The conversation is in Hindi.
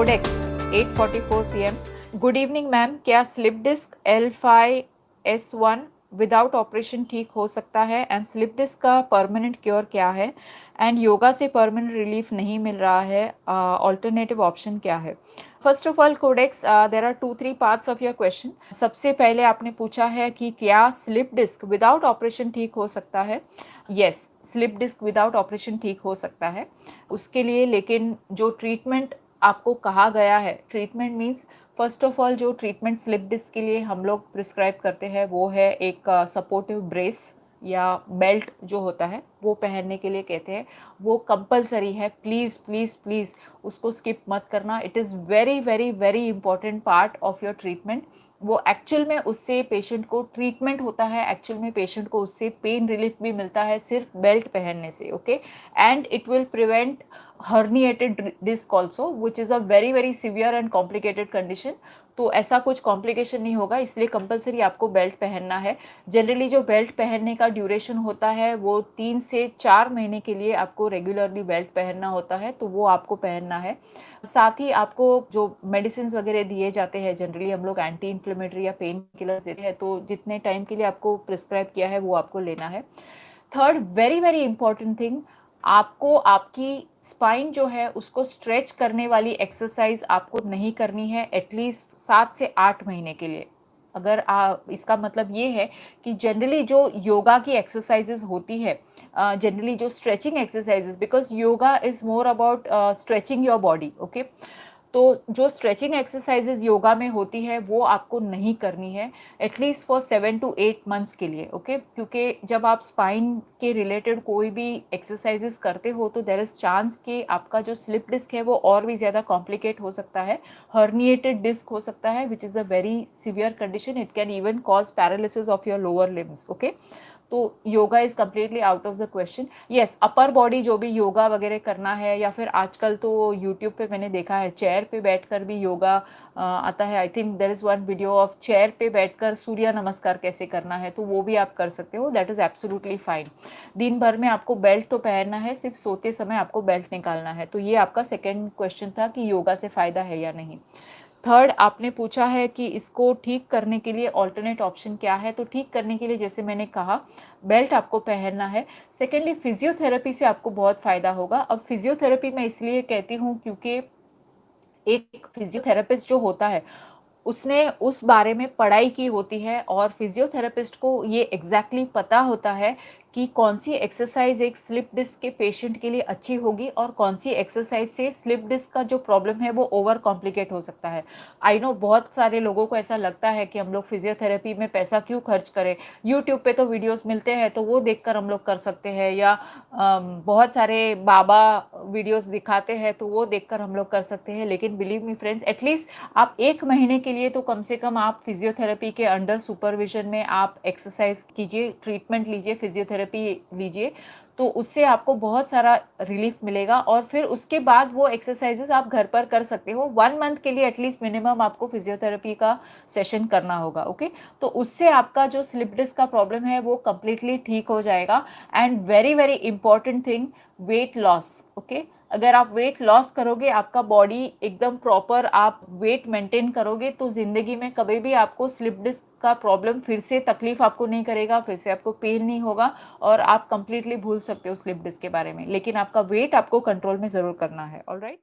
Codex 8:44 PM। Good evening ma'am, क्या slip disc L5S1 without operation ठीक हो सकता है एंड स्लिप डिस्क का परमानेंट क्योर क्या है एंड योगा से परमानेंट रिलीफ नहीं मिल रहा है, ऑल्टरनेटिव ऑप्शन क्या है? First of all codex, there are 2-3 parts of your question. सबसे पहले आपने पूछा है कि क्या स्लिप डिस्क विदाउट ऑपरेशन ठीक हो सकता है। Yes, slip disc without operation ठीक हो सकता है उसके लिए, लेकिन जो ट्रीटमेंट आपको कहा गया है, treatment means first of all जो ट्रीटमेंट स्लिप डिस्क के लिए हम लोग प्रिस्क्राइब करते हैं वो है एक सपोर्टिव ब्रेस या बेल्ट जो होता है वो पहनने के लिए कहते हैं। वो कंपलसरी है, प्लीज़ प्लीज़ प्लीज़ उसको स्किप मत करना। It is very very very important part of your treatment. वो एक्चुअल में उससे पेशेंट को ट्रीटमेंट होता है, एक्चुअल में पेशेंट को उससे पेन रिलीफ भी मिलता है सिर्फ बेल्ट पहनने से, okay. And it will prevent herniated disc also, which is a very very severe and complicated condition। तो ऐसा कुछ कॉम्प्लिकेशन नहीं होगा, इसलिए कंपलसरी आपको बेल्ट पहनना है। जनरली जो बेल्ट पहनने का ड्यूरेशन होता है वो 3 से 4 महीने के लिए आपको रेगुलरली बेल्ट पहनना होता है, तो वो आपको पहनना है। साथ ही आपको जो मेडिसिन वगैरह दिए जाते हैं, जनरली हम लोग एंटी इन्फ्लेमेटरी या पेन किलर्स देते हैं, तो जितने टाइम के लिए आपको प्रिस्क्राइब किया है वो आपको लेना है। Third very very important thing, आपको आपकी स्पाइन जो है उसको स्ट्रेच करने वाली एक्सरसाइज आपको नहीं करनी है एटलीस्ट 7 से 8 महीने के लिए। अगर इसका मतलब ये है कि जनरली जो योगा की एक्सरसाइजेज होती है, जनरली जो stretching exercises, because yoga is more about stretching your body, okay. तो जो स्ट्रेचिंग एक्सरसाइजेज योगा में होती है वो आपको नहीं करनी है एटलीस्ट फॉर 7 to 8 मंथ्स के लिए, ओके। क्योंकि जब आप स्पाइन के रिलेटेड कोई भी एक्सरसाइजेज करते हो तो देयर इज चांस कि आपका जो स्लिप डिस्क है वो और भी ज़्यादा कॉम्प्लिकेट हो सकता है, हर्निएटेड डिस्क हो सकता है, which is a very severe condition. It can even cause paralysis of your lower limbs, okay. तो yoga is completely out of the question. Yes, upper body जो भी योगा वगैरह करना है, या फिर आजकल तो यूट्यूब पे मैंने देखा है चेयर पे बैठकर भी योगा आता है। I think there is one video of chair पे बैठकर सूर्य नमस्कार कैसे करना है, तो वो भी आप कर सकते हो। That is absolutely fine. दिन भर में आपको बेल्ट तो पहनना है, सिर्फ सोते समय आपको बेल्ट निकालना है। तो ये आपका सेकेंड क्वेश्चन था कि योगा से फ़ायदा है या नहीं। थर्ड आपने पूछा है कि इसको ठीक करने के लिए ऑल्टरनेट ऑप्शन क्या है। तो ठीक करने के लिए जैसे मैंने कहा, बेल्ट आपको पहनना है। सेकेंडली फिजियोथेरेपी से आपको बहुत फ़ायदा होगा। अब फिजियोथेरेपी मैं इसलिए कहती हूँ क्योंकि एक फिजियोथेरेपिस्ट जो होता है उसने उस बारे में पढ़ाई की होती है, और फिजियोथेरेपिस्ट को ये एग्जैक्टली पता होता है कि कौन सी एक्सरसाइज एक स्लिप डिस्क के पेशेंट के लिए अच्छी होगी और कौन सी एक्सरसाइज से स्लिप डिस्क का जो प्रॉब्लम है वो ओवर कॉम्प्लिकेट हो सकता है। आई नो बहुत सारे लोगों को ऐसा लगता है कि हम लोग फिजियोथेरेपी में पैसा क्यों खर्च करें, यूट्यूब पे तो वीडियोस मिलते हैं तो वो देखकर हम लोग कर सकते हैं, या बहुत सारे बाबा वीडियोस दिखाते हैं तो वो देखकर हम लोग कर सकते हैं। लेकिन बिलीव मी फ्रेंड्स, एटलीस्ट आप 1 महीने के लिए तो कम से कम आप फिजियोथेरेपी के अंडर सुपरविजन में आप एक्सरसाइज कीजिए, ट्रीटमेंट लीजिए, फिजियोथेरेपी लीजिए, तो उससे आपको बहुत सारा रिलीफ मिलेगा। और फिर उसके बाद वो एक्सरसाइजेस आप घर पर कर सकते हो। 1 मंथ के लिए एटलीस्ट मिनिमम आपको फिजियोथेरेपी का सेशन करना होगा, ओके। तो उससे आपका जो स्लिप डिस्क का प्रॉब्लम है वो कंप्लीटली ठीक हो जाएगा। And very very important thing, weight loss, okay. अगर आप वेट लॉस करोगे, आपका बॉडी एकदम प्रॉपर आप वेट मेंटेन करोगे, तो ज़िंदगी में कभी भी आपको स्लिप डिस्क का प्रॉब्लम फिर से तकलीफ आपको नहीं करेगा, फिर से आपको पेन नहीं होगा, और आप कंप्लीटली भूल सकते हो स्लिप डिस्क के बारे में। लेकिन आपका वेट आपको कंट्रोल में ज़रूर करना है। ऑलराइट।